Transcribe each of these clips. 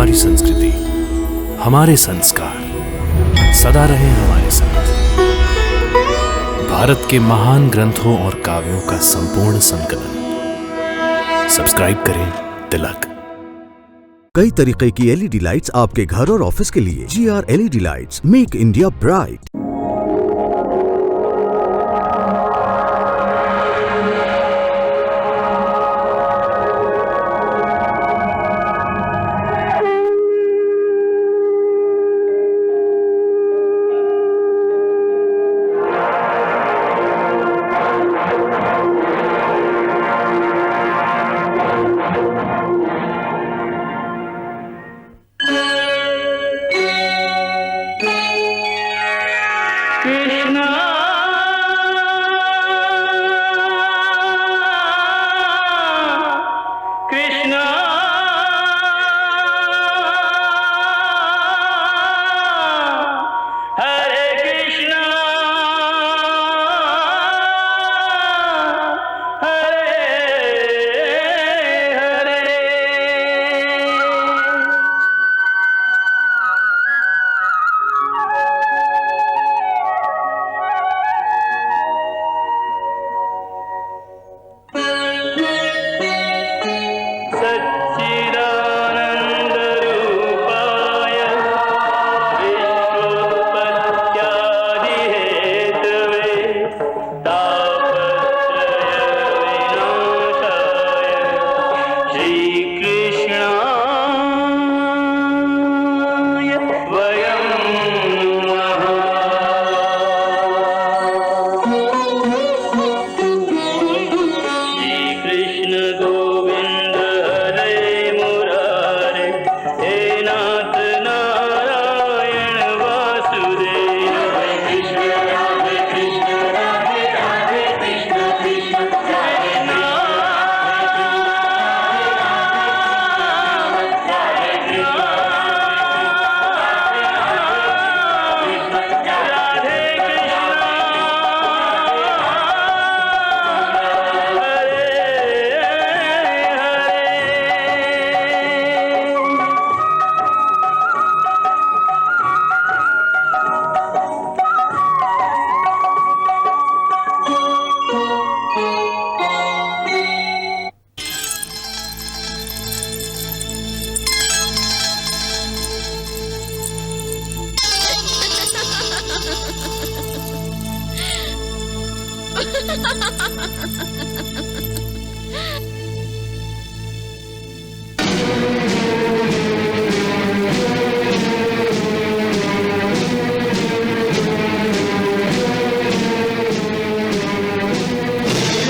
हमारी संस्कृति, हमारे संस्कार सदा रहे हमारे साथ। भारत के महान ग्रंथों और काव्यों का संपूर्ण संकलन। सब्सक्राइब करें तिलक। कई तरीके की एलईडी लाइट्स आपके घर और ऑफिस के लिए। GR LED lights, make India bright.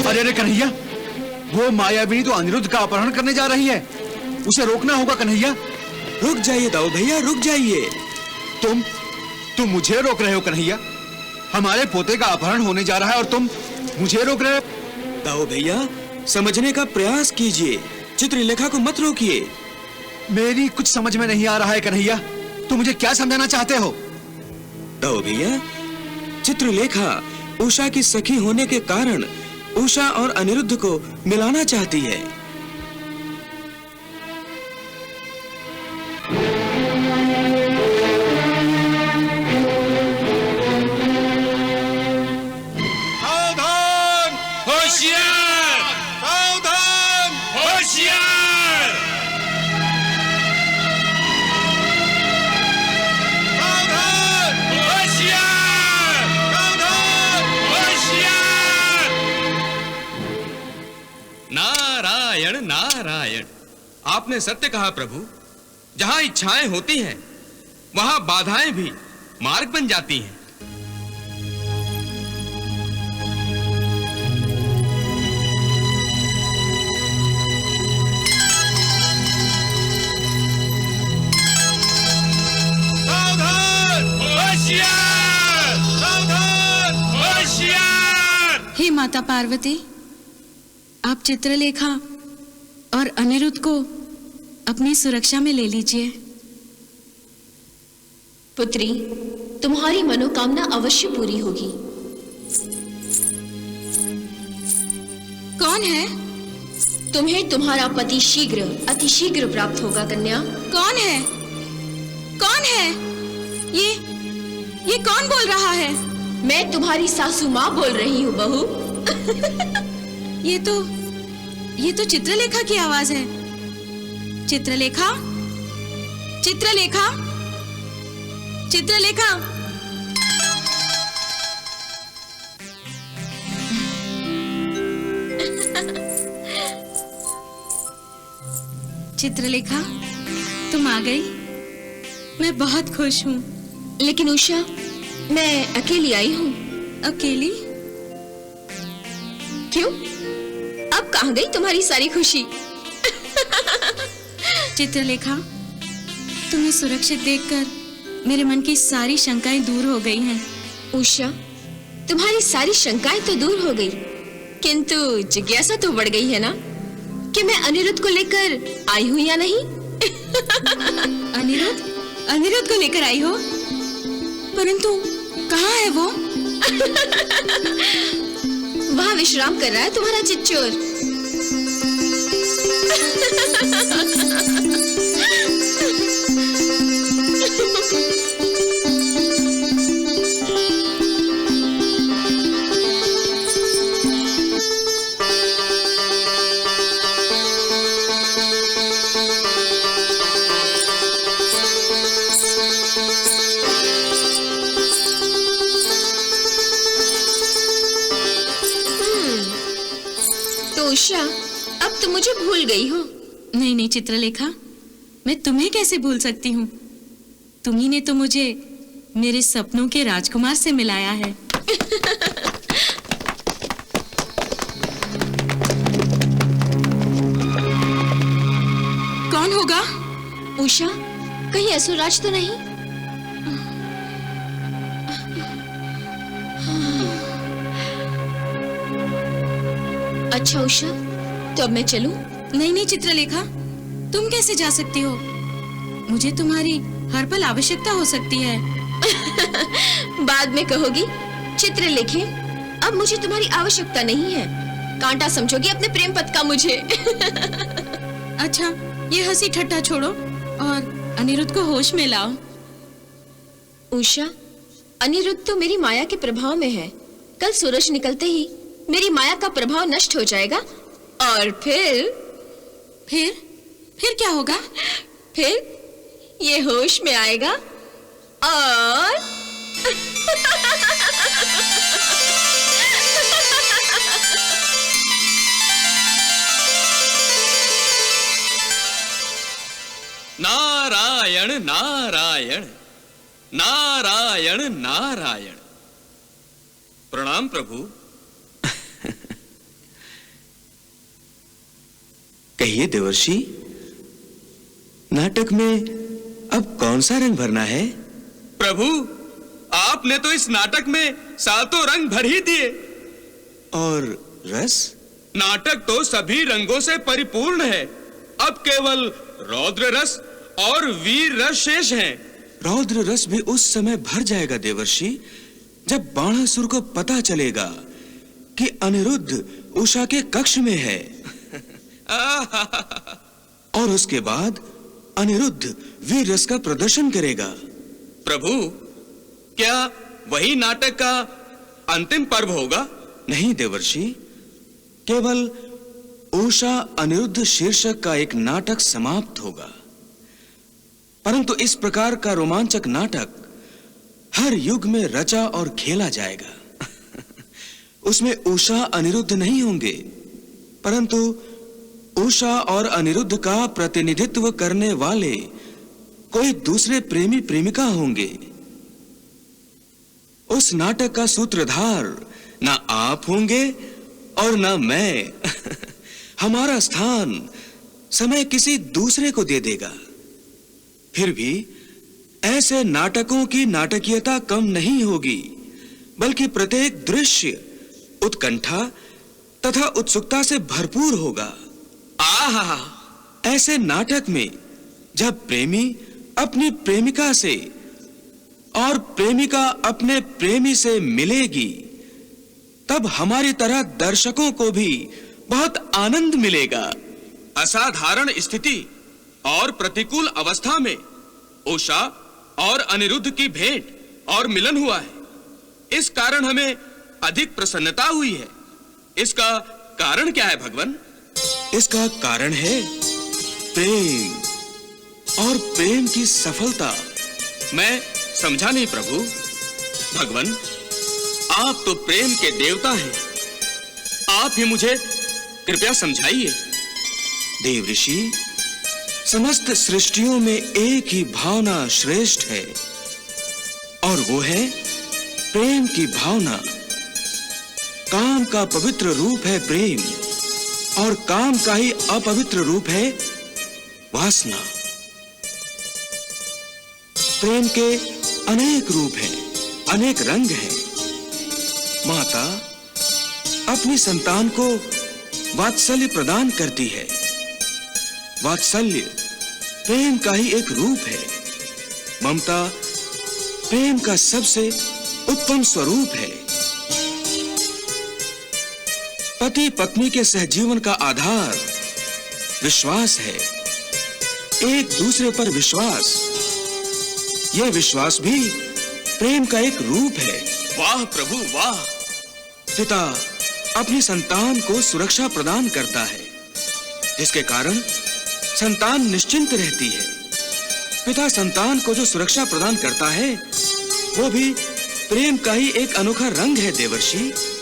अरे कन्हैया, वो मायावी तो अनिरुद्ध का अपहरण करने जा रही है। उसे रोकना होगा कन्हैया। रुक जाइए दाऊ भैया, रुक जाइए। तुम मुझे रोक रहे हो कन्हैया? हमारे पोते का अपहरण होने जा रहा है और तुम मुझे रोक रहे हो? दाऊ भैया, समझने का प्रयास कीजिए, चित्रलेखा को मत रोकिए। मेरी कुछ समझ में नहीं आ रहा है कन्हैया, तुम मुझे क्या समझाना चाहते हो? दाऊ भैया, चित्रलेखा उषा की सखी होने के कारण उषा और अनिरुद्ध को मिलाना चाहती है। सावधान! होशियार! सावधान! होशियार! सावधान! होशियार! सावधान! होशियार! नारायण नारायण, आपने सत्य कहा प्रभु। जहां इच्छाएं होती हैं वहां बाधाएं भी मार्ग बन जाती हैं। सावधान! होशियार! सावधान! होशियार! हे माता पार्वती, आप चित्रलेखा और अनिरुद्ध को अपनी सुरक्षा में ले लीजिए। पुत्री, तुम्हारी मनोकामना अवश्य पूरी होगी। कौन है? तुम्हें तुम्हारा पति शीघ्र, अतिशीघ्र प्राप्त होगा कन्या। कौन है? कौन है? ये कौन बोल रहा है? मैं तुम्हारी सासू माँ बोल रही हूँ बहू। ये तो चित्रलेखा की आवाज है। चित्रलेखा, चित्रलेखा, चित्रलेखा। चित्रलेखा, तुम आ गई। मैं बहुत खुश हूँ। लेकिन उषा, मैं अकेली आई हूँ। अकेली? क्यों? अब कहाँ गई तुम्हारी सारी खुशी? चित्रलेखा, तुम्हें सुरक्षित देखकर मेरे मन की सारी शंकाएं दूर हो गई हैं। उषा, तुम्हारी सारी शंकाएं तो दूर हो गई, किंतु जिज्ञासा तो बढ़ गई है ना कि मैं अनिरुद्ध को लेकर आई हूँ या नहीं। अनिरुद्ध? अनिरुद्ध को लेकर आई हो? परंतु कहाँ है वो? वहाँ विश्राम कर रहा है तुम्हारा चिच्चोर। उषा, अब तो मुझे भूल गई हो। नहीं नहीं चित्रलेखा, मैं तुम्हें कैसे भूल सकती हूँ? तुम्ही ने तो मुझे मेरे सपनों के राजकुमार से मिलाया है। कौन होगा? उषा, कहीं असुरराज तो नहीं? अच्छा उषा, तो अब मैं चलूं? नहीं नहीं चित्रलेखा, तुम कैसे जा सकती हो? मुझे तुम्हारी हर पल आवश्यकता हो सकती है। बाद में कहोगी चित्रलेखे, अब मुझे तुम्हारी आवश्यकता नहीं है। कांटा समझोगी अपने प्रेम पथ का मुझे। अच्छा, ये हंसी ठट्ठा छोड़ो और अनिरुद्ध को होश में लाओ। उषा, अनिरुद्ध तो मेरी माया के प्रभाव में है। कल सूरज निकलते ही मेरी माया का प्रभाव नष्ट हो जाएगा और फिर क्या होगा? फिर ये होश में आएगा और नारायण नारायण नारायण नारायण। प्रणाम प्रभु। कहिए देवर्षि, नाटक में अब कौन सा रंग भरना है? प्रभु, आपने तो इस नाटक में सातों रंग भर ही दिए। और रस? नाटक तो सभी रंगों से परिपूर्ण है। अब केवल रौद्र रस और वीर रस शेष हैं। रौद्र रस भी उस समय भर जाएगा देवर्षि, जब बाणासुर को पता चलेगा कि अनिरुद्ध उषा के कक्ष में है। और उसके बाद अनिरुद्ध वीर रस का प्रदर्शन करेगा। प्रभु, क्या वही नाटक का अंतिम पर्व होगा? नहीं देवर्षि, केवल उषा अनिरुद्ध शीर्षक का एक नाटक समाप्त होगा। परंतु इस प्रकार का रोमांचक नाटक हर युग में रचा और खेला जाएगा। उसमें उषा अनिरुद्ध नहीं होंगे, परंतु उषा और अनिरुद्ध का प्रतिनिधित्व करने वाले कोई दूसरे प्रेमी प्रेमिका होंगे। उस नाटक का सूत्रधार ना आप होंगे और ना मैं। हमारा स्थान समय किसी दूसरे को दे देगा। फिर भी ऐसे नाटकों की नाटकीयता कम नहीं होगी, बल्कि प्रत्येक दृश्य उत्कंठा तथा उत्सुकता से भरपूर होगा। आहा! ऐसे नाटक में जब प्रेमी अपनी प्रेमिका से और प्रेमिका अपने प्रेमी से मिलेगी, तब हमारी तरह दर्शकों को भी बहुत आनंद मिलेगा। असाधारण स्थिति और प्रतिकूल अवस्था में उषा और अनिरुद्ध की भेंट और मिलन हुआ है। इस कारण हमें अधिक प्रसन्नता हुई है। इसका कारण क्या है भगवान? इसका कारण है प्रेम, और प्रेम की सफलता। मैं समझा नहीं प्रभु। भगवान, आप तो प्रेम के देवता हैं। आप ही मुझे कृपया समझाइए। देव ऋषि, समस्त सृष्टियों में एक ही भावना श्रेष्ठ है, और वो है प्रेम की भावना। काम का पवित्र रूप है प्रेम, और काम का ही अपवित्र रूप है वासना। प्रेम के अनेक रूप हैं, अनेक रंग हैं। माता अपनी संतान को वात्सल्य प्रदान करती है। वात्सल्य प्रेम का ही एक रूप है। ममता प्रेम का सबसे उत्तम स्वरूप है। पति पत्नी के सहजीवन का आधार विश्वास है, एक दूसरे पर विश्वास। यह विश्वास भी प्रेम का एक रूप है। वाह प्रभु वाह। पिता अपनी संतान को सुरक्षा प्रदान करता है, जिसके कारण संतान निश्चिंत रहती है। पिता संतान को जो सुरक्षा प्रदान करता है, वो भी प्रेम का ही एक अनोखा रंग है देवर्षि।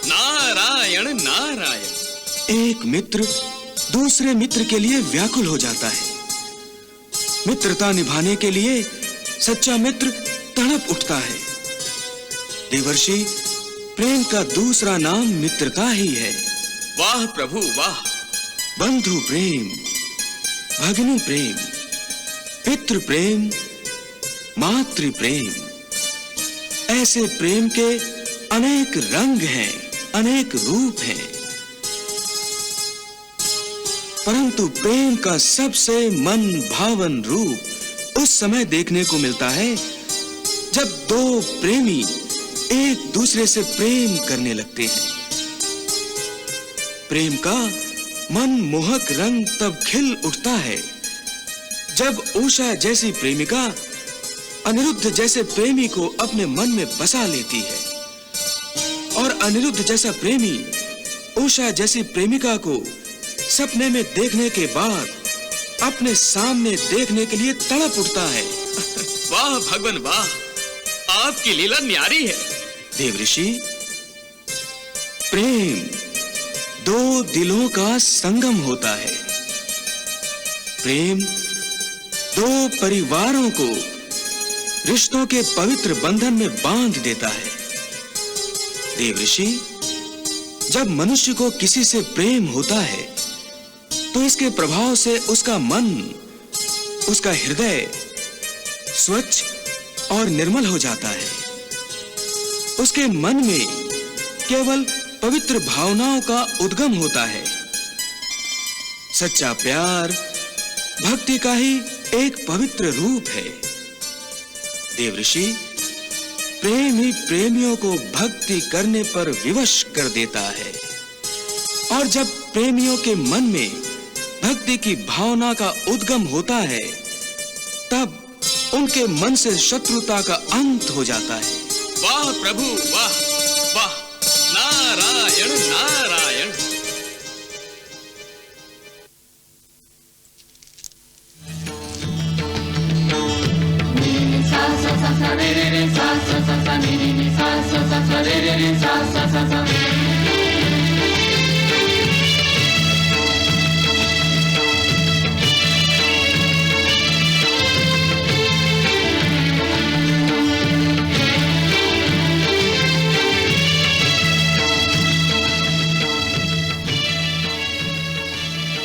नारायण नारायण। एक मित्र दूसरे मित्र के लिए व्याकुल हो जाता है। मित्रता निभाने के लिए सच्चा मित्र तड़प उठता है। देवर्षि, प्रेम का दूसरा नाम मित्रता ही है। वाह प्रभु वाह। बंधु प्रेम, भगिनी प्रेम, पितृ प्रेम, मातृ प्रेम, ऐसे प्रेम के अनेक रंग हैं, अनेक रूप हैं। परंतु प्रेम का सबसे मन भावन रूप उस समय देखने को मिलता है जब दो प्रेमी एक दूसरे से प्रेम करने लगते हैं। प्रेम का मनमोहक रंग तब खिल उठता है जब उषा जैसी प्रेमिका अनिरुद्ध जैसे प्रेमी को अपने मन में बसा लेती है, और अनिरुद्ध जैसा प्रेमी उषा जैसी प्रेमिका को सपने में देखने के बाद अपने सामने देखने के लिए तड़प उठता है। वाह भगवान वाह, आपकी लीला न्यारी है। देवऋषि, प्रेम दो दिलों का संगम होता है। प्रेम दो परिवारों को रिश्तों के पवित्र बंधन में बांध देता है। देवऋषि, जब मनुष्य को किसी से प्रेम होता है तो इसके प्रभाव से उसका मन, उसका हृदय स्वच्छ और निर्मल हो जाता है। उसके मन में केवल पवित्र भावनाओं का उद्गम होता है। सच्चा प्यार भक्ति का ही एक पवित्र रूप है। देवऋषि, प्रेम ही प्रेमियों को भक्ति करने पर विवश कर देता है, और जब प्रेमियों के मन में भक्ति की भावना का उद्गम होता है, तब उनके मन से शत्रुता का अंत हो जाता है। वाह प्रभु वाह वाह। नारायण नारायण।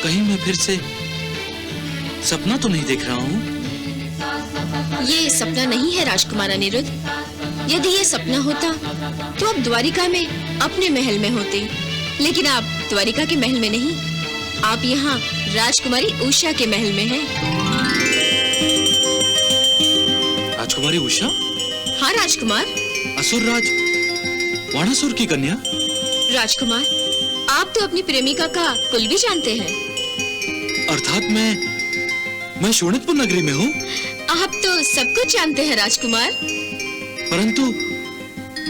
कहीं मैं फिर से सपना तो नहीं देख रहा हूँ? ये सपना नहीं है राजकुमार अनिरुद्ध। यदि ये सपना होता तो आप द्वारिका में अपने महल में होते, लेकिन आप द्वारिका के महल में नहीं, आप यहाँ राजकुमारी उषा के महल में हैं। राजकुमारी उषा? हाँ राजकुमार। असुर राज वाणासुर की कन्या? राजकुमार, आप तो अपनी प्रेमिका का कुल भी जानते हैं। अर्थात मैं शोणितपुर नगरी में हूँ। आप तो सब कुछ जानते हैं राजकुमार।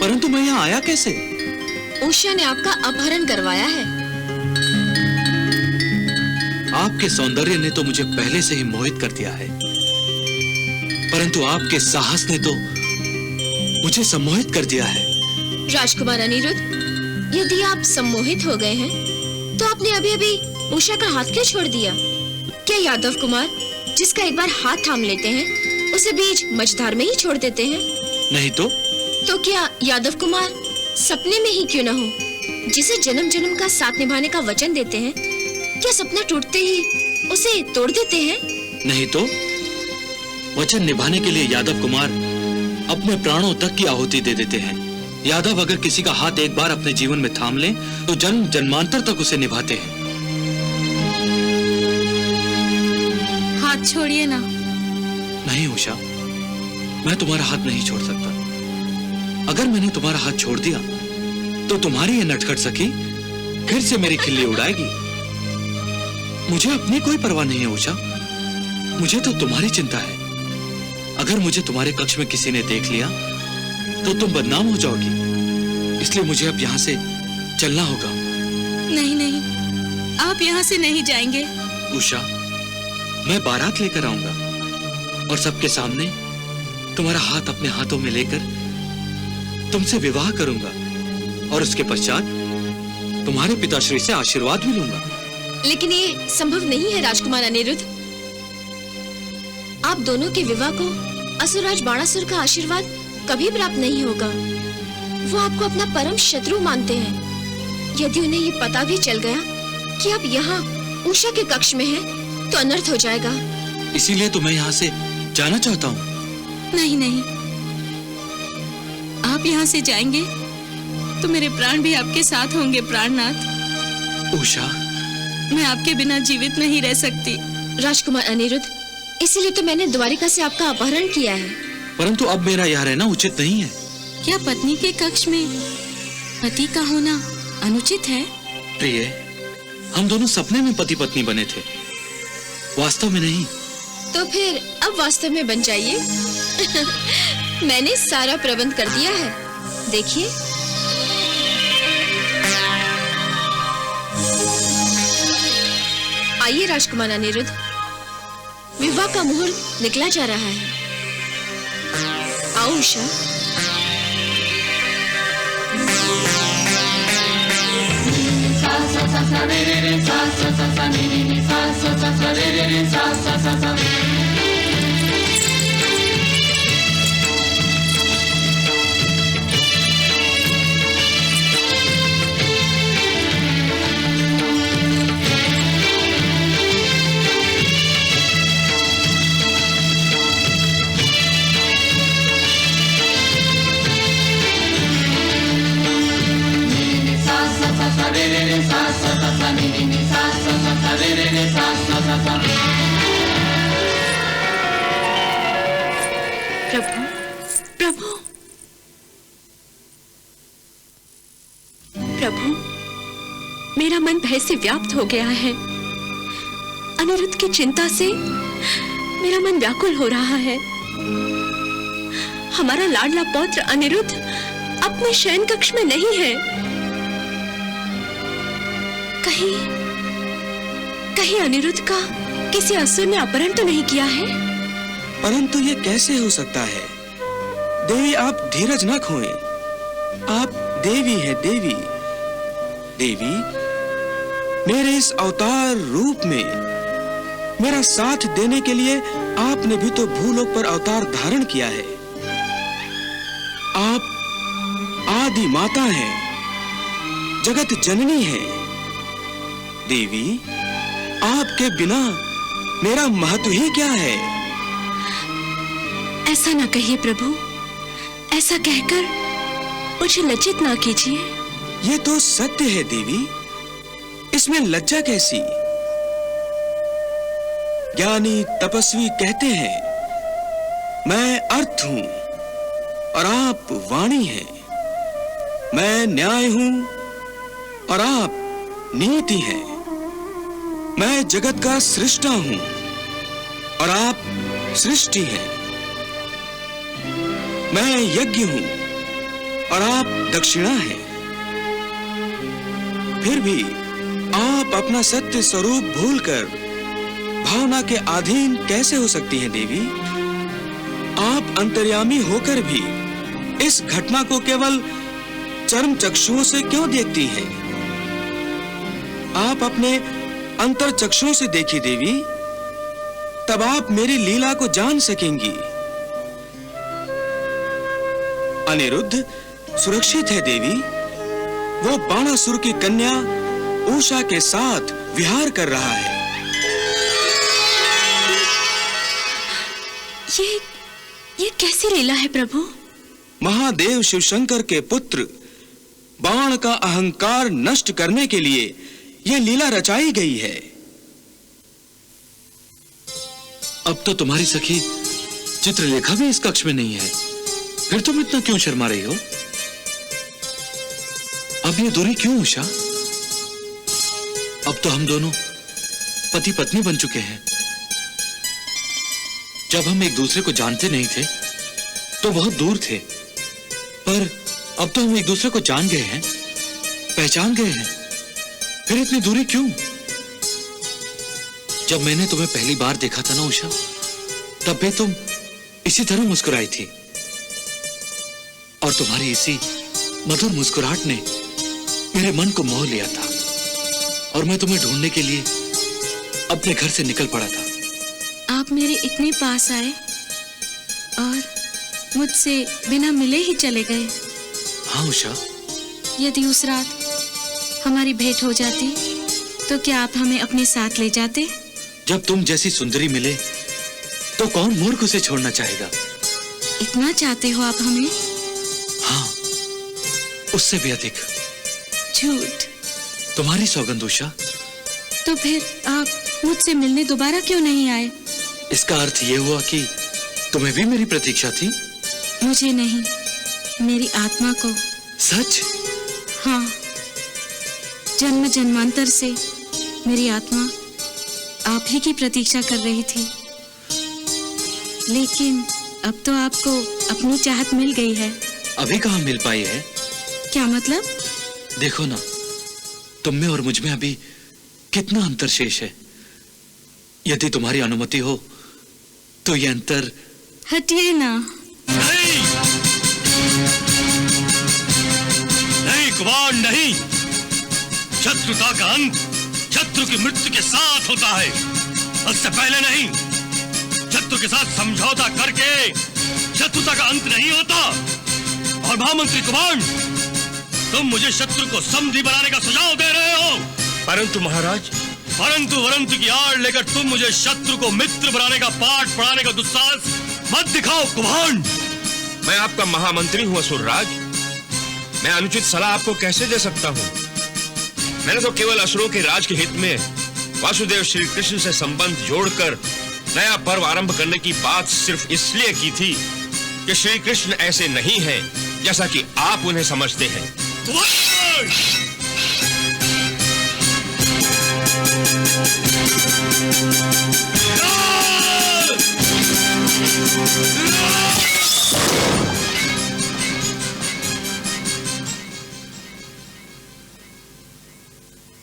परंतु मैं यहाँ आया कैसे? उषा ने आपका अपहरण करवाया है। आपके सौंदर्य ने तो मुझे पहले से ही मोहित कर दिया है, परंतु आपके साहस ने तो मुझे सम्मोहित कर दिया है। राजकुमार अनिरुद्ध, यदि आप सम्मोहित हो गए हैं तो आपने अभी अभी उषा का हाथ क्यों छोड़ दिया? क्या यादव कुमार जिसका एक बार हाथ थाम लेते हैं उसे बीच मझधार में ही छोड़ देते हैं? नहीं तो क्या यादव कुमार सपने में ही क्यों न हो, जिसे जन्म जन्म का साथ निभाने का वचन देते हैं, क्या सपना टूटते ही उसे तोड़ देते हैं? नहीं तो वचन निभाने के लिए यादव कुमार अपने प्राणों तक की आहुति दे देते हैं। यादव अगर किसी का हाथ एक बार अपने जीवन में थाम लें तो जन्म जन्मांतर तक उसे निभाते हैं। हाथ छोड़िए ना। नहीं उषा, मैं तुम्हारा हाथ नहीं छोड़ सकता। अगर मैंने तुम्हारा हाथ छोड़ दिया तो तुम्हारी ये नटखट सखी फिर से मेरी खिल्ली उड़ाएगी। मुझे अपनी कोई परवाह नहीं है उषा, मुझे तो तुम्हारी चिंता है। अगर मुझे तुम्हारे कक्ष में किसी ने देख लिया तो तुम बदनाम हो जाओगी, इसलिए मुझे अब यहाँ से चलना होगा। नहीं नहीं, आप यहाँ से नहीं जाएंगे। उषा, मैं बारात लेकर आऊंगा और सबके सामने तुम्हारा हाथ अपने हाथों में लेकर तुमसे विवाह करूंगा और उसके पश्चात तुम्हारे पिताश्री से आशीर्वाद भी लूंगा। लेकिन ये संभव नहीं है राजकुमार अनिरुद्ध। आप दोनों के विवाह को असुरराज बाणासुर का आशीर्वाद कभी प्राप्त नहीं होगा। वो आपको अपना परम शत्रु मानते हैं। यदि उन्हें ये पता भी चल गया कि आप यहाँ उषा के कक्ष में हैं, तो अनर्थ हो जाएगा। इसीलिए तो मैं यहाँ से जाना चाहता हूँ। नहीं नहीं, आप यहाँ से जाएंगे तो मेरे प्राण भी आपके साथ होंगे प्राणनाथ। उषा, मैं आपके बिना जीवित नहीं रह सकती। राजकुमार अनिरुद्ध, इसीलिए तो मैंने द्वारिका से आपका अपहरण किया है। परंतु अब मेरा यहाँ रहना उचित नहीं है। क्या पत्नी के कक्ष में पति का होना अनुचित है? प्रिय, हम दोनों सपने में पति पत्नी बने थे, वास्तव में नहीं। तो फिर अब वास्तव में बन जाइए। मैंने सारा प्रबंध कर दिया है, देखिए। आइए राजकुमार अनिरुद्ध, विवाह का मुहूर्त निकला जा रहा है। आओ उषा। प्रभु, प्रभु, प्रभु, मेरा मन भय से व्याप्त हो गया है। अनिरुद्ध की चिंता से मेरा मन व्याकुल हो रहा है। हमारा लाडला पौत्र अनिरुद्ध अपने शयन कक्ष में नहीं है। कहीं अनिरुद्ध का किसी असुर ने अपहरण तो नहीं किया है? परंतु ये कैसे हो सकता है? देवी, आप धीरज न खोएं। आप देवी हैं, देवी। देवी, मेरे इस अवतार रूप में मेरा साथ देने के लिए आपने भी तो भूलोक पर अवतार धारण किया है। आप आदि माता हैं, जगत जननी हैं। देवी, आपके बिना मेरा महत्व ही क्या है? ऐसा ना कहिए प्रभु, ऐसा कहकर मुझे लज्जित ना कीजिए। ये तो सत्य है देवी, इसमें लज्जा कैसी? ज्ञानी तपस्वी कहते हैं, मैं अर्थ हूं और आप वाणी हैं। मैं न्याय हूं और आप नियति है। मैं जगत का सृष्टा हूं और आप सृष्टि हैं। मैं यज्ञ हूं और आप दक्षिणा हैं। फिर भी आप अपना सत्य स्वरूप भूलकर भावना के अधीन कैसे हो सकती हैं देवी? आप अंतर्यामी होकर भी इस घटना को केवल चर्म चक्षुओं से क्यों देखती हैं? आप अपने अंतर चक्षुओं से देखिए देवी, तब आप मेरी लीला को जान सकेंगी। अनिरुद्ध सुरक्षित है देवी। वो बाणासुर की कन्या उषा के साथ विहार कर रहा है। ये कैसी लीला है प्रभु? महादेव शिवशंकर के पुत्र बाण का अहंकार नष्ट करने के लिए यह लीला रचाई गई है। अब तो तुम्हारी सखी चित्रलेखा भी इस कक्ष में नहीं है, फिर तुम इतना क्यों शर्मा रही हो? अब ये दूरी क्यों उषा? अब तो हम दोनों पति पत्नी बन चुके हैं। जब हम एक दूसरे को जानते नहीं थे तो बहुत दूर थे, पर अब तो हम एक दूसरे को जान गए हैं, पहचान गए हैं, फिर इतनी दूरी क्यों? जब मैंने तुम्हें पहली बार देखा था ना उषा, तब भी तुम इसी तरह मुस्कुराई थी और तुम्हारी इसी मधुर मुस्कुराहट ने मेरे मन को मोह लिया था और मैं तुम्हें ढूंढने के लिए अपने घर से निकल पड़ा था। आप मेरे इतने पास आए और मुझसे बिना मिले ही चले गए। हाँ उषा, यदि उस रात हमारी भेंट हो जाती तो क्या आप हमें अपने साथ ले जाते? जब तुम जैसी सुंदरी मिले तो कौन मूर्ख उसे छोड़ना चाहेगा? इतना चाहते हो आप हमें? हाँ, उससे भी अधिक। झूठ। तुम्हारी सौगंध उषा। तो फिर आप मुझसे मिलने दोबारा क्यों नहीं आए? इसका अर्थ ये हुआ कि तुम्हें भी मेरी प्रतीक्षा थी? मुझे नहीं, मेरी आत्मा को। सच? हाँ, जन्म जन्मांतर से मेरी आत्मा आप ही की प्रतीक्षा कर रही थी, लेकिन अब तो आपको अपनी चाहत मिल गई है। अभी कहाँ मिल पाई है? क्या मतलब? देखो ना, तुम में और मुझ में अभी कितना अंतर शेष है। यदि तुम्हारी अनुमति हो तो ये अंतर। हटिए ना। नहीं, नहीं कुमार नहीं। शत्रुता का अंत शत्रु की मृत्यु के साथ होता है, उससे पहले नहीं। शत्रु के साथ समझौता करके शत्रुता का अंत नहीं होता। और महामंत्री कुमार, तुम मुझे शत्रु को समधी बनाने का सुझाव दे रहे हो। परंतु महाराज, परंतु की आड़ लेकर तुम मुझे शत्रु को मित्र बनाने का पाठ पढ़ाने का दुस्साहस मत दिखाओ कुमार। मैं आपका महामंत्री हूं असुरराज। मैं अनुचित सलाह आपको कैसे दे सकता हूं? मैंने तो केवल असुरों के राज के हित में वासुदेव श्री कृष्ण से संबंध जोड़कर नया पर्व आरंभ करने की बात सिर्फ इसलिए की थी कि श्री कृष्ण ऐसे नहीं हैं जैसा कि आप उन्हें समझते हैं।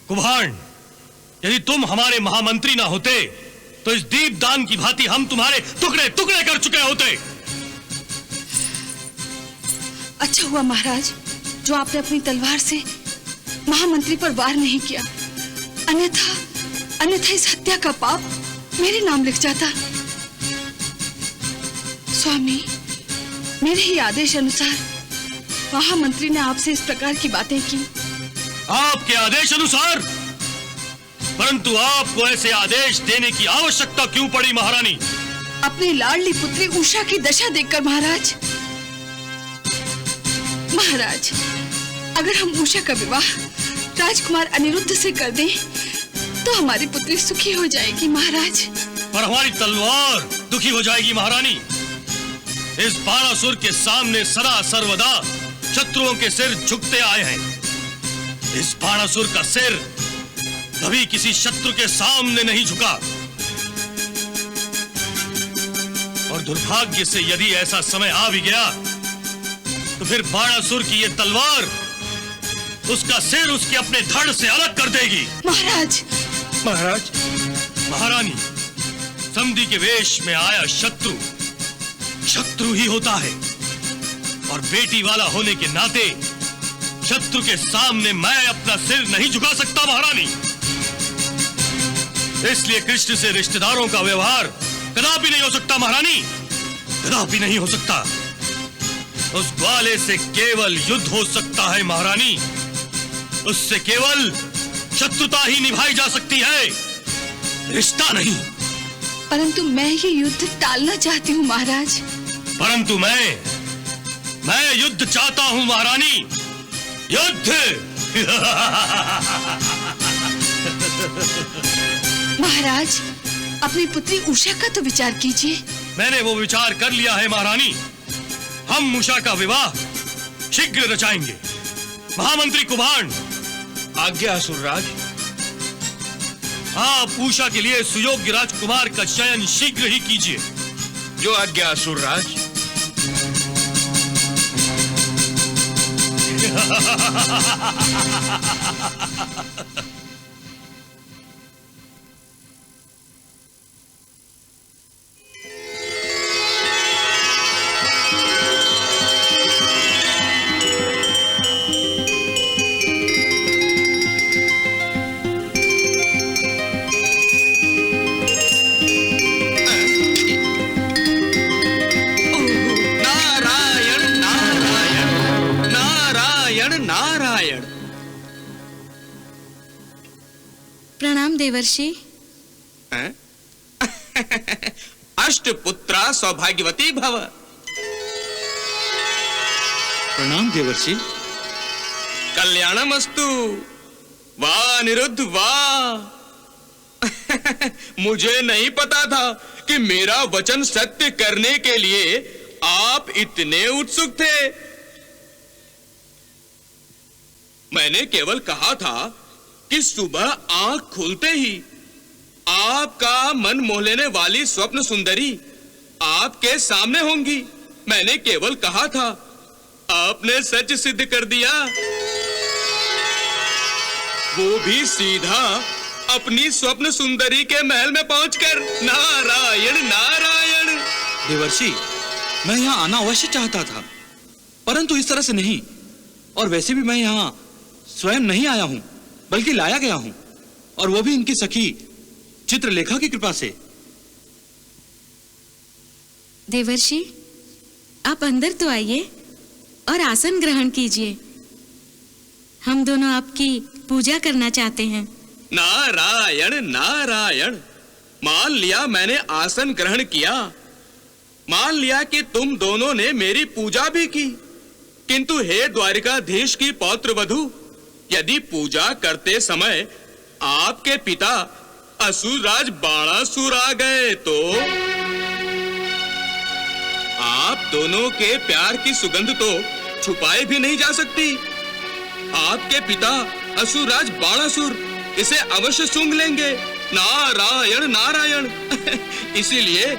कुम्हार, यदि तुम हमारे महामंत्री ना होते तो इस दीपदान की भांति हम तुम्हारे टुकड़े टुकड़े कर चुके होते। अच्छा हुआ महाराज जो आपने अपनी तलवार से महामंत्री पर वार नहीं किया, अन्यथा इस हत्या का पाप मेरे नाम लिख जाता। स्वामी, मेरे ही आदेश अनुसार महामंत्री ने आपसे इस प्रकार की बातें की। आपके आदेश अनुसार? परंतु आपको ऐसे आदेश देने की आवश्यकता क्यों पड़ी महारानी? अपनी लाडली पुत्री उषा की दशा देखकर महाराज। महाराज, अगर हम उषा का विवाह राजकुमार अनिरुद्ध से कर दें तो हमारी पुत्री सुखी हो जाएगी महाराज। पर हमारी तलवार दुखी हो जाएगी महारानी। इस बाणासुर के सामने सदा सर्वदा शत्रुओं के सिर झुकते आए हैं। इस बाणासुर का सिर कभी किसी शत्रु के सामने नहीं झुका। और दुर्भाग्य से यदि ऐसा समय आ भी गया तो फिर बाणासुर की ये तलवार उसका सिर उसके अपने धड़ से अलग कर देगी। महाराज, महाराज, महारानी, समधी के वेश में आया शत्रु शत्रु ही होता है, और बेटी वाला होने के नाते शत्रु के सामने मैं अपना सिर नहीं झुका सकता महारानी। इसलिए कृष्ण से रिश्तेदारों का व्यवहार कदापि नहीं हो सकता महारानी, कदापि नहीं हो सकता। उस ग्वाले से केवल युद्ध हो सकता है महारानी, उससे केवल शत्रुता ही निभाई जा सकती है, रिश्ता नहीं। परंतु मैं ये युद्ध टालना चाहती हूँ महाराज। परंतु मैं युद्ध चाहता हूँ महारानी, युद्ध। महाराज, अपनी पुत्री उषा का तो विचार कीजिए। मैंने वो विचार कर लिया है महारानी। हम उषा का विवाह शीघ्र रचाएंगे। महामंत्री कुभांड, आज्ञा असुरराज। आप उषा के लिए सुयोग्य राजकुमार का चयन शीघ्र ही कीजिए। जो आज्ञा असुरराज। प्रणाम देवर्षि। अष्टपुत्रा सौभाग्यवती भव। प्रणाम देवर्षि। कल्याणमस्तु। वाह अनिरुद्ध वाह। मुझे नहीं पता था कि मेरा वचन सत्य करने के लिए आप इतने उत्सुक थे। मैंने केवल कहा था कि सुबह आंख खुलते ही आपका मन मोह लेने वाली स्वप्न सुंदरी आपके सामने होंगी। मैंने केवल कहा था, आपने सच सिद्ध कर दिया। वो भी सीधा अपनी स्वप्न सुंदरी के महल में पहुंचकर। नारायण नारायण। देवर्षि, मैं यहाँ आना अवश्य चाहता था, परंतु इस तरह से नहीं। और वैसे भी मैं यहाँ स्वयं नहीं आया हूँ, बल्कि लाया गया हूँ, और वो भी इनकी सखी चित्रलेखा की कृपा से। देवर्षि, आप अंदर तो आइए और आसन ग्रहण कीजिए। हम दोनों आपकी पूजा करना चाहते हैं। नारायण नारायण। मान लिया मैंने आसन ग्रहण किया, मान लिया कि तुम दोनों ने मेरी पूजा भी की, किंतु हे द्वारिकाधीश की पौत्र वधू, यदि पूजा करते समय आपके पिता असुरराज बाणासुर आ गए तो आप दोनों के प्यार की सुगंध तो छुपाई भी नहीं जा सकती। आपके पिता असुरराज बाणासुर इसे अवश्य सूंघ लेंगे। नारायण नारायण। इसीलिए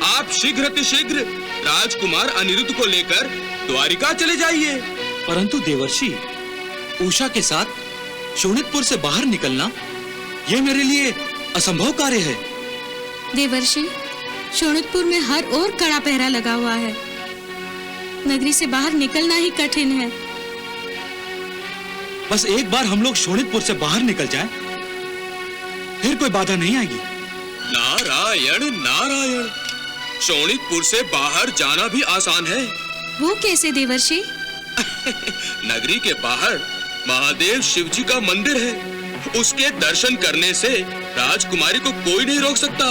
आप शीघ्र राजकुमार अनिरुद्ध को लेकर द्वारिका चले जाइए। परंतु देवर्षि, उषा के साथ शोणितपुर से बाहर निकलना यह मेरे लिए असंभव कार्य है। देवर्षि, शोणितपुर में हर ओर कड़ा पहरा लगा हुआ है। नगरी से बाहर निकलना ही कठिन है। बस एक बार हम लोग शोणितपुर से बाहर निकल जाएं, फिर कोई बाधा नहीं आएगी। नारायण नारायण। शोणितपुर से बाहर जाना भी आसान है। वो कैसे देवर्षि? नगरी के बाहर महादेव शिवजी का मंदिर है। उसके दर्शन करने से राजकुमारी को कोई नहीं रोक सकता।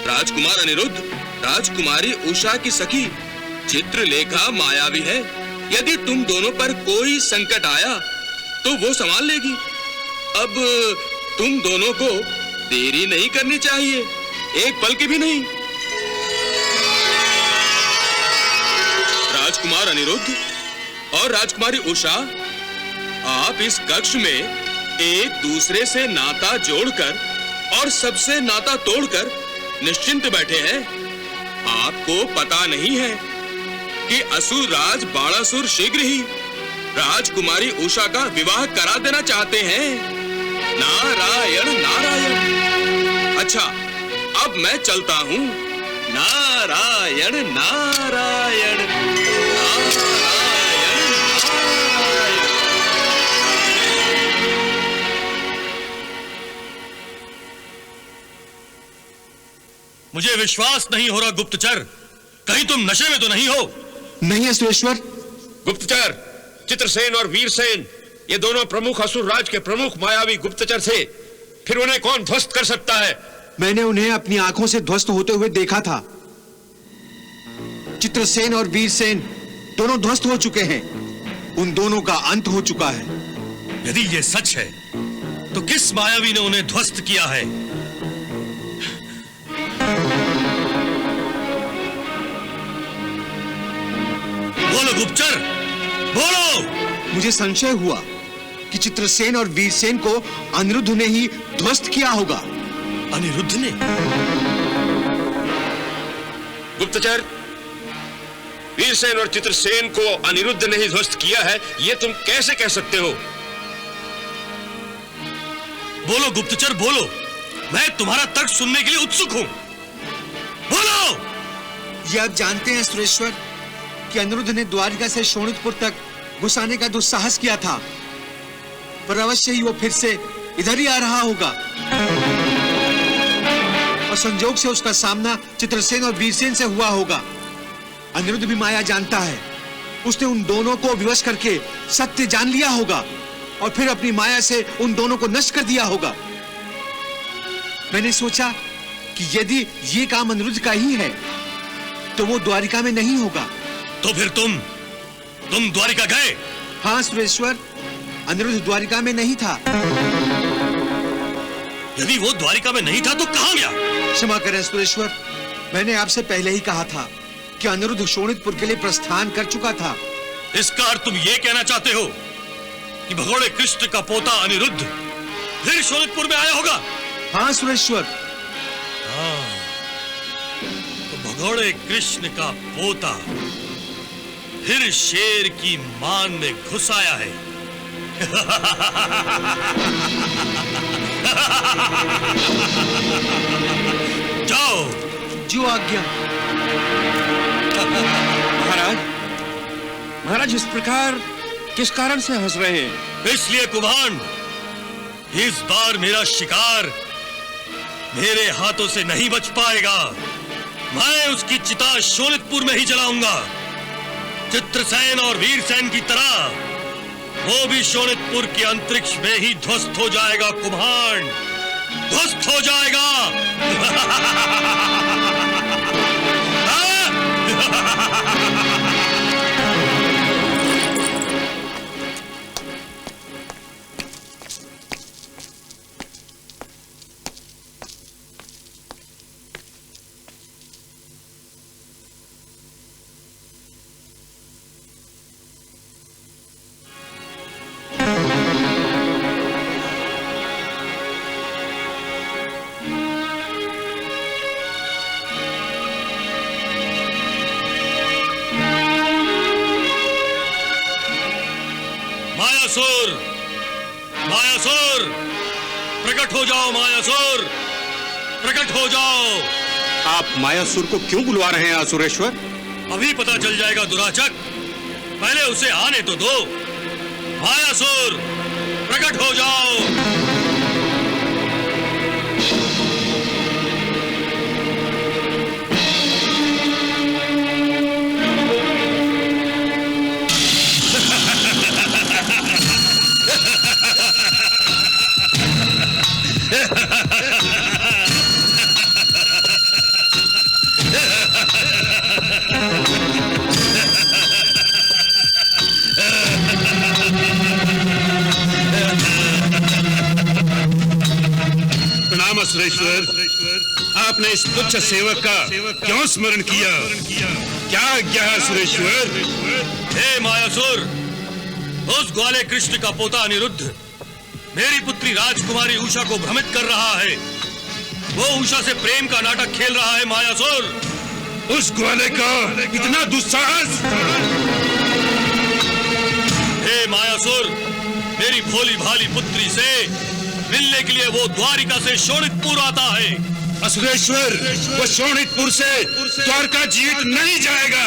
राजकुमार अनिरुद्ध राजकुमारी उषा की सखी चित्रलेखा मायावी है। यदि तुम दोनों पर कोई संकट आया तो वो संभाल लेगी। अब तुम दोनों को देरी नहीं करनी चाहिए, एक पल की भी नहीं। राजकुमार अनिरुद्ध और राजकुमारी उषा, आप इस कक्ष में एक दूसरे से नाता जोड़कर और सबसे नाता तोड़कर निश्चिंत बैठे हैं। आपको पता नहीं है कि असुर राज बाणासुर शीघ्र ही राजकुमारी उषा का विवाह करा देना चाहते हैं। नारायण नारायण। अच्छा, अब मैं चलता हूँ। नारायण नारायण नारायण नारायण। मुझे विश्वास नहीं हो रहा गुप्तचर, कहीं तुम नशे में तो नहीं हो? नहीं है सुरेश्वर। गुप्तचर, चित्रसेन और वीरसेन ये दोनों प्रमुख असुर राज के प्रमुख मायावी गुप्तचर थे, फिर उन्हें कौन ध्वस्त कर सकता है? मैंने उन्हें अपनी आंखों से ध्वस्त होते हुए देखा था। चित्रसेन और वीरसेन दोनों ध्वस्त हो चुके हैं। उन दोनों का अंत हो चुका है। यदि ये सच है तो किस मायावी ने उन्हें ध्वस्त किया है? बोलो गुप्तचर, बोलो। मुझे संशय हुआ कि चित्रसेन और वीरसेन को अनिरुद्ध ने ही ध्वस्त किया होगा। अनिरुद्ध ने? गुप्तचर, वीरसेन और चित्रसेन को अनिरुद्ध ने ही ध्वस्त किया है, ये तुम कैसे कह सकते हो? बोलो गुप्तचर, बोलो। मैं तुम्हारा तर्क सुनने के लिए उत्सुक हूं। बोलो। ये आप जानते हैं सुरेश्वर कि अनिरुद्ध ने द्वारिका से शोणितपुर तक घुसाने का दुस्साहस किया था, पर अवश्य ही वो फिर से इधर ही आ रहा होगा और संजोग से उसका सामना चित्रसेन और वीरसेन से हुआ होगा। अनिरुद्ध भी माया जानता है। उसने उन दोनों को विवश करके सत्य जान लिया होगा और फिर अपनी माया से उन दोनों को नष्ट कर दिया होगा। मैंने सोचा कि यदि ये काम अनिरुद्ध का ही है तो वो द्वारिका में नहीं होगा। तो फिर तुम द्वारिका गए? हाँ सुरेश्वर, अनिरुद्ध द्वारिका में नहीं था। यदि वो द्वारिका में नहीं था तो कहां गया? क्षमा करें सुरेश्वर, मैंने आपसे पहले ही कहा था कि अनिरुद्ध शोणितपुर के लिए प्रस्थान कर चुका था। इसका अर्थ तुम ये कहना चाहते हो कि भगोड़े कृष्ण का पोता अनिरुद्ध फिर शोणितपुर में आया होगा? हाँ सुरेश्वर। हाँ, तो भगोड़े कृष्ण का पोता फिर शेर की मान में घुस आया है। जाओ। जो आज्ञा। महाराज इस प्रकार किस कारण से हंस रहे हैं? इसलिए कुभान, इस बार मेरा शिकार मेरे हाथों से नहीं बच पाएगा। मैं उसकी चिता शोणितपुर में ही जलाऊंगा। चित्रसेन और वीरसेन की तरह वो भी शोणितपुर के अंतरिक्ष में ही ध्वस्त हो जाएगा कुभान, ध्वस्त हो जाएगा। मायासुर, मायासुर, प्रकट हो जाओ मायासुर, प्रकट हो जाओ। आप मायासुर को क्यों बुलवा रहे हैं असुरेश्वर? अभी पता चल जाएगा दुराचक, पहले उसे आने तो दो। मायासुर, प्रकट हो जाओ। प्रणाम असुरेश्वर, आपने इस तुच्छ सेवक का क्यों स्मरण किया? क्या आज्ञा है असुरेश्वर? हे मायासुर, उस ग्वाले कृष्ण का पोता अनिरुद्ध मेरी पुत्री राजकुमारी उषा को भ्रमित कर रहा है। वो उषा से प्रेम का नाटक खेल रहा है मायासुर। उस ग्वाले का इतना दुस्साहस! हे मायासुर, मेरी भोली भाली पुत्री से मिलने के लिए वो द्वारिका से शोणितपुर आता है। असुरेश्वर, वो शोणितपुर से द्वारका जीत नहीं जाएगा।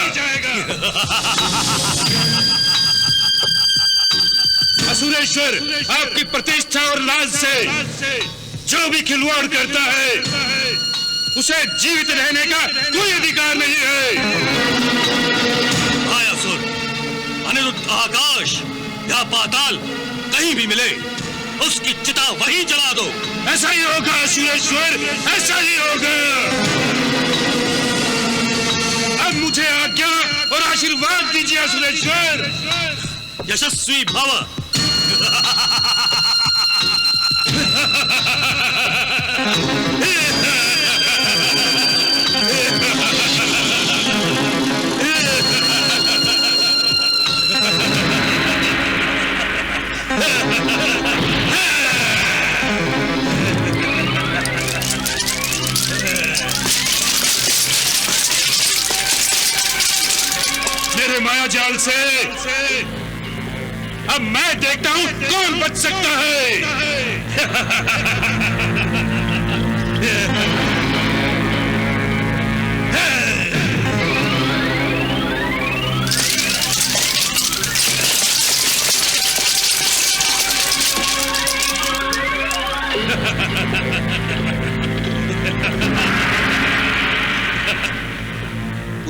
असुरेश्वर, आपकी प्रतिष्ठा और लाज से जो भी खिलवाड़ करता है उसे जीवित रहने का कोई अधिकार नहीं है। मायासुर, अनिरुद्ध आकाश या पाताल कहीं भी मिले उसकी चिता वहीं जला दो। ऐसा ही होगा असुरेश्वर, ऐसा ही होगा। अब मुझे आज्ञा और आशीर्वाद दीजिए असुरेश्वर। यशस्वी भव। मेरे माया जाल से अब मैं देखता हूं कौन बच सकता है।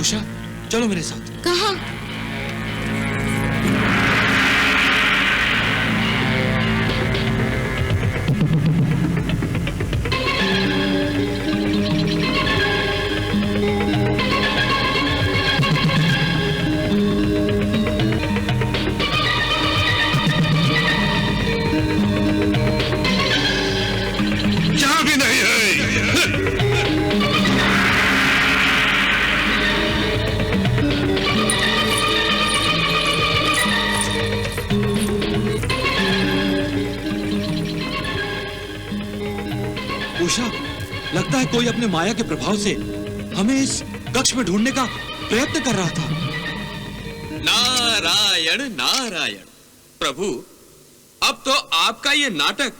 उषा, चलो मेरे साथ। कहाँ? यहाँ भी नहीं है। उषा, लगता है कोई अपने माया के प्रभाव से हमें इस कक्ष में ढूंढने का प्रयत्न कर रहा था। नारायण नारायण। प्रभु, अब तो आपका ये नाटक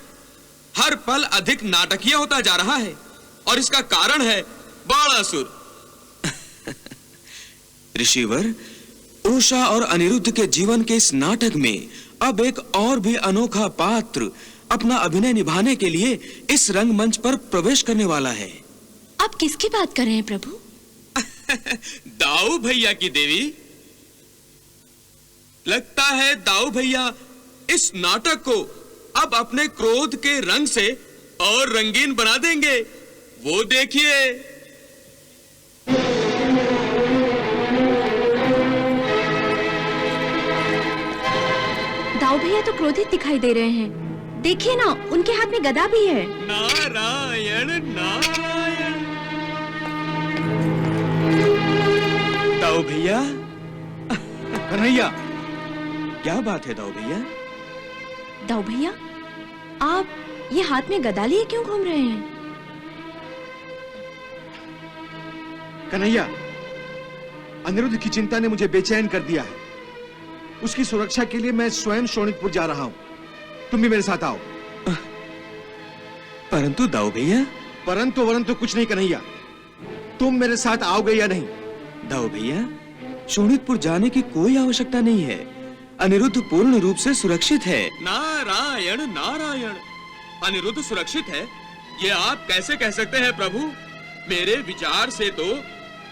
हर पल अधिक नाटकीय होता जा रहा है और इसका कारण है बाणासुर। ऋषिवर, उषा और अनिरुद्ध के जीवन के इस नाटक में अब एक और भी अनोखा पात्र अपना अभिनय निभाने के लिए इस रंगमंच पर प्रवेश करने वाला है। आप किसकी बात कर रहे हैं प्रभु? दाऊ भैया की देवी। लगता है दाऊ भैया इस नाटक को अब अपने क्रोध के रंग से और रंगीन बना देंगे। वो देखिए। दाऊ भैया तो क्रोधित दिखाई दे रहे हैं। देखिए ना, उनके हाथ में गदा भी है। नारायण नारायण। दाऊ भैया। कन्हैया, क्या बात है दाऊ भैया? दाऊ भैया, आप ये हाथ में गदा लिए क्यों घूम रहे हैं? कन्हैया, अनिरुद्ध की चिंता ने मुझे बेचैन कर दिया है। उसकी सुरक्षा के लिए मैं स्वयं शोणितपुर जा रहा हूं। तुम भी मेरे साथ आओ। परंतु दाऊ भैया। परंतु कुछ नहीं कन्हैया, तुम मेरे साथ आओगे या नहीं? दाऊ भैया, शोणितपुर जाने की कोई आवश्यकता नहीं है। अनिरुद्ध पूर्ण रूप से सुरक्षित है। नारायण नारायण। अनिरुद्ध सुरक्षित है, ये आप कैसे कह सकते हैं प्रभु? मेरे विचार से तो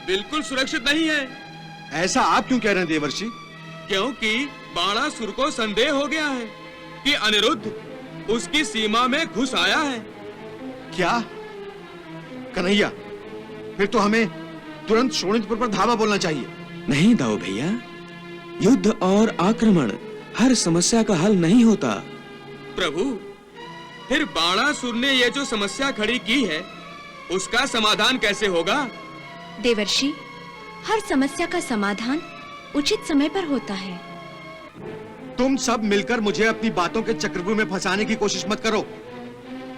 बिल्कुल सुरक्षित नहीं है। ऐसा आप क्यों कह रहे हैं देवर्षि? क्योंकि बाणासुर को संदेह हो गया है कि अनिरुद्ध उसकी सीमा में घुस आया है। क्या? कन्हैया, फिर तो हमें तुरंत शोणितपुर पर धावा बोलना चाहिए। नहीं दाऊ भैया, युद्ध और आक्रमण हर समस्या का हल नहीं होता। प्रभु, फिर बाणासुर ने ये जो समस्या खड़ी की है उसका समाधान कैसे होगा? देवर्षि, हर समस्या का समाधान उचित समय पर होता है। तुम सब मिलकर मुझे अपनी बातों के चक्रव्यूह में फंसाने की कोशिश मत करो।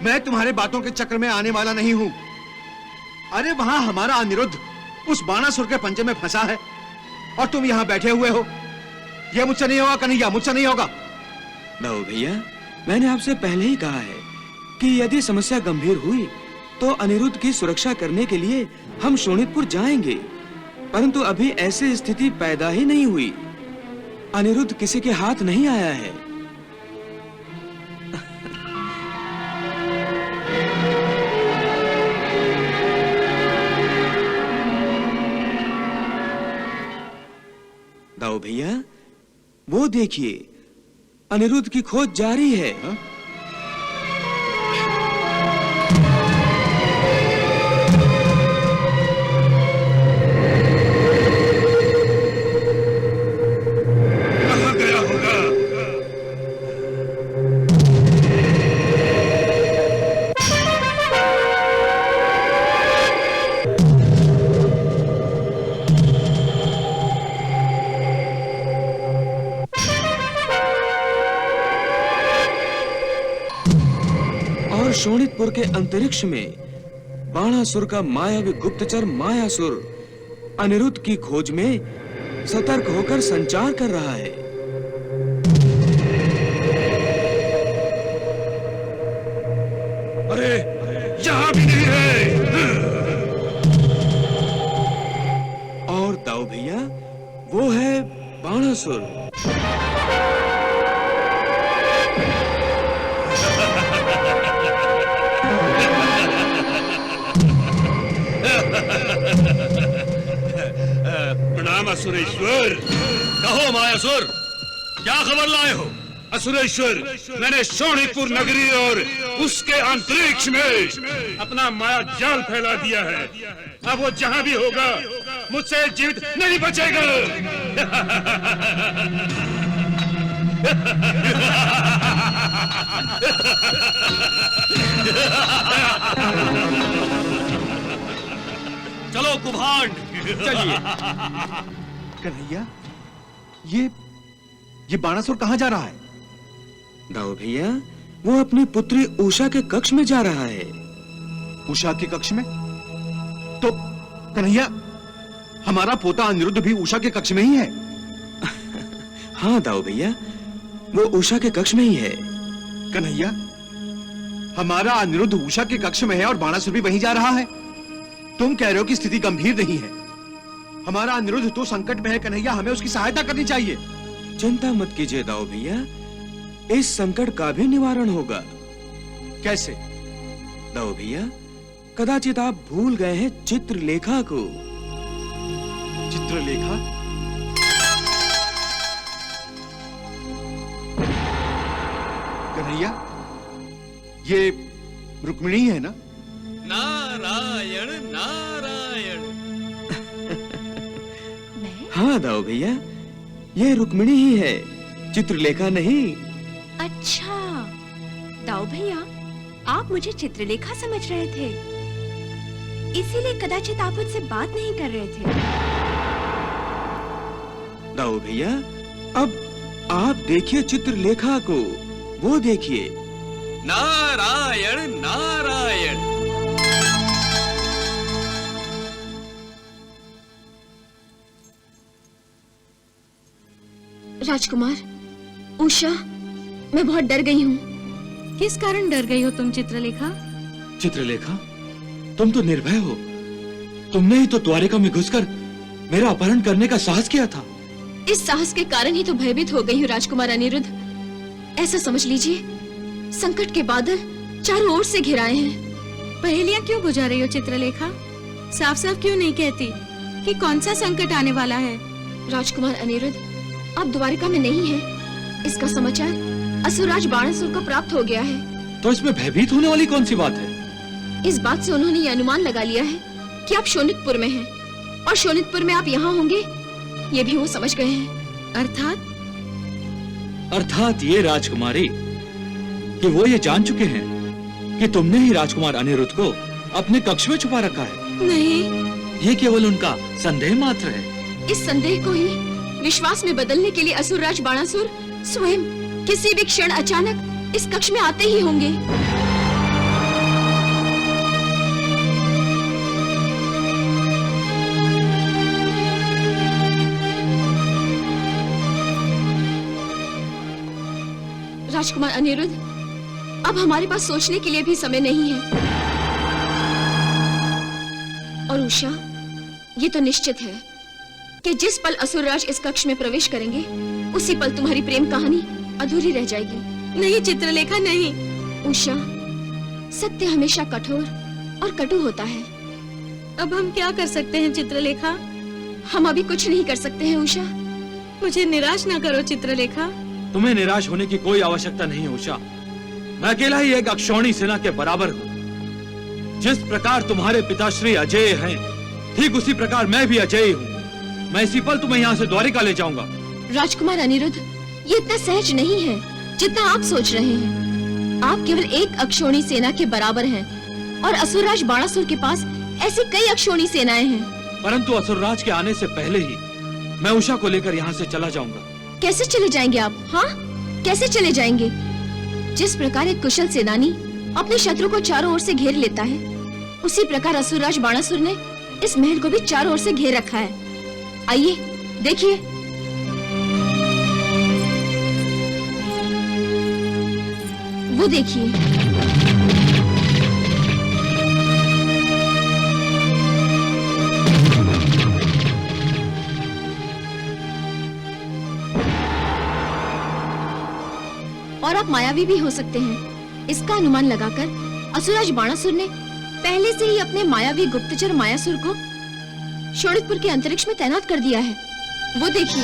मैं तुम्हारे बातों के चक्र में आने वाला नहीं हूं। अरे वहां हमारा अनिरुद्ध उस बाणासुर के पंजे में फंसा है और तुम यहां बैठे हुए हो। यह मुझसे नहीं होगा कन्हैया, मुझसे नहीं होगा। दाऊ भैया, मैंने आपसे पहले ही कहा है कि यदि समस्या गंभीर हुई तो अनिरुद्ध की सुरक्षा करने के लिए हम शोणितपुर जाएंगे, परंतु अभी ऐसी स्थिति पैदा ही नहीं हुई। अनिरुद्ध किसी के हाथ नहीं आया है। दाऊ भैया, वो देखिए, अनिरुद्ध की खोज जारी है। कहाँ गया होगा? और शोणितपुर के अंतरिक्ष में बाणासुर का मायावी गुप्तचर मायासुर अनिरुद्ध की खोज में सतर्क होकर संचार कर रहा है। अरे यहाँ भी नहीं है। और दाऊ भैया, वो है बाणासुर। प्रणाम असुरेश्वर। कहो मायासुर, क्या खबर लाए हो? असुरेश्वर, मैंने शोणितपुर नगरी और उसके अंतरिक्ष में अपना माया जाल फैला दिया है। अब वो जहां भी होगा मुझसे जीवित नहीं बचेगा। चलो कुभांड, चलिए। कन्हैया, ये बाणासुर कहाँ जा रहा है? दाऊ भैया, वो अपनी पुत्री उषा के कक्ष में जा रहा है। उषा के कक्ष में? तो कन्हैया, हमारा पोता अनिरुद्ध भी उषा के कक्ष में ही है। हाँ दाऊ भैया, वो उषा के कक्ष में ही है। कन्हैया, हमारा अनिरुद्ध उषा के कक्ष में है और बाणासुर भी वहीं जा रहा है। तुम कह रहे हो कि स्थिति गंभीर नहीं है। हमारा अनिरुद्ध तो संकट में है कन्हैया, हमें उसकी सहायता करनी चाहिए। चिंता मत कीजिए दाऊ भैया, इस संकट का भी निवारण होगा। कैसे? दाऊ भैया, कदाचित आप भूल गए हैं चित्रलेखा को। चित्रलेखा? कन्हैया, ये रुक्मिणी है ना? नारायण नारायण। हाँ दाऊ भैया, ये रुक्मिणी ही है, चित्रलेखा नहीं। अच्छा, दाऊ भैया, आप मुझे चित्रलेखा समझ रहे थे, इसीलिए कदाचित आप मुझसे बात नहीं कर रहे थे। दाऊ भैया, अब आप देखिए चित्रलेखा को, वो देखिए। नारायण नारायण। राजकुमार, उषा, मैं बहुत डर गई हूँ। किस कारण डर गई हो तुम चित्रलेखा? चित्रलेखा, तुम तो निर्भय हो। तुमने ही तो द्वारिका में घुसकर मेरा अपहरण करने का साहस किया था। इस साहस के कारण ही तो भयभीत हो गई हूँ राजकुमार अनिरुद्ध। ऐसा समझ लीजिए, संकट के बादल चारों ओर से घिराए हैं। पहेलियां क्यों बुझा रही हो चित्रलेखा? साफ साफ क्यों नहीं कहती कि कौन सा संकट आने वाला है? राजकुमार अनिरुद्ध, आप द्वारिका में नहीं हैं। इसका समाचार असुरराज बाणासुर को प्राप्त हो गया है। तो इसमें भयभीत होने वाली कौन सी बात है? इस बात से उन्होंने ये अनुमान लगा लिया है कि आप शोणितपुर में हैं, और शोणितपुर में आप यहाँ होंगे, ये भी वो समझ गए हैं। अर्थात ये राजकुमारी कि वो ये जान चुके हैं कि तुमने ही राजकुमार अनिरुद्ध को अपने कक्ष में छुपा रखा है। नहीं, ये केवल उनका संदेह मात्र है। इस संदेह को ही विश्वास में बदलने के लिए असुरराज बाणासुर स्वयं किसी भी क्षण अचानक इस कक्ष में आते ही होंगे। राजकुमार अनिरुद्ध, अब हमारे पास सोचने के लिए भी समय नहीं है। और उषा, ये तो निश्चित है कि जिस पल असुरराज इस कक्ष में प्रवेश करेंगे, उसी पल तुम्हारी प्रेम कहानी अधूरी रह जाएगी। नहीं चित्रलेखा, नहीं। उषा, सत्य हमेशा कठोर और कटु होता है। अब हम क्या कर सकते हैं चित्रलेखा? हम अभी कुछ नहीं कर सकते हैं उषा। मुझे निराश ना करो चित्रलेखा। तुम्हें निराश होने की कोई आवश्यकता नहीं उषा। मैं अकेला ही एक अक्षौणी सेना के बराबर हूँ। जिस प्रकार तुम्हारे पिताश्री अजय हैं, ठीक उसी प्रकार मैं भी अजय हूँ। मैं इसी पल तुम्हें यहाँ से द्वारिका ले जाऊंगा। राजकुमार अनिरुद्ध, ये इतना सहज नहीं है जितना आप सोच रहे हैं। आप केवल एक अक्षौणी सेना के बराबर हैं और असुरराज बाणासुर के पास ऐसी कई अक्षौणी सेनाएं हैं। परंतु असुरराज के आने से पहले ही मैं उषा को लेकर यहाँ से चला जाऊंगा। कैसे चले जाएंगे आप? हाँ, कैसे चले जाएंगे? जिस प्रकार एक कुशल सेनानी अपने शत्रु को चारों ओर से घेर लेता है, उसी प्रकार असुरराज बाणासुर ने इस महल को भी चारों ओर से घेर रखा है। आइए देखिए। वो देखिए। और आप मायावी भी हो सकते हैं। इसका अनुमान लगाकर असुरराज बाणासुर ने पहले से ही अपने मायावी गुप्तचर मायासुर को शोणितपुर के अंतरिक्ष में तैनात कर दिया है। वो देखिए।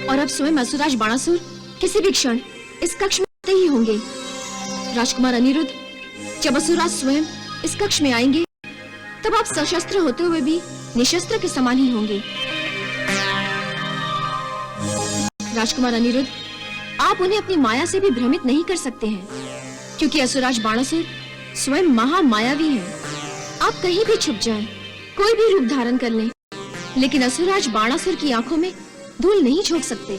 और अब स्वयं असुरराज बाणासुर किसी भी क्षण इस कक्ष में आते ही होंगे। राजकुमार अनिरुद्ध, जब असुरराज स्वयं इस कक्ष में आएंगे, तब आप सशस्त्र होते हुए भी निशस्त्र के समान ही होंगे। राजकुमार अनिरुद्ध, आप उन्हें अपनी माया से भी भ्रमित नहीं कर सकते हैं, क्योंकि असुरराज बाणासुर स्वयं महामायावी हैं। आप कहीं भी छुप जाएं, कोई भी रूप धारण कर लें, लेकिन असुरराज बाणासुर की आंखों में धूल नहीं झोंक सकते।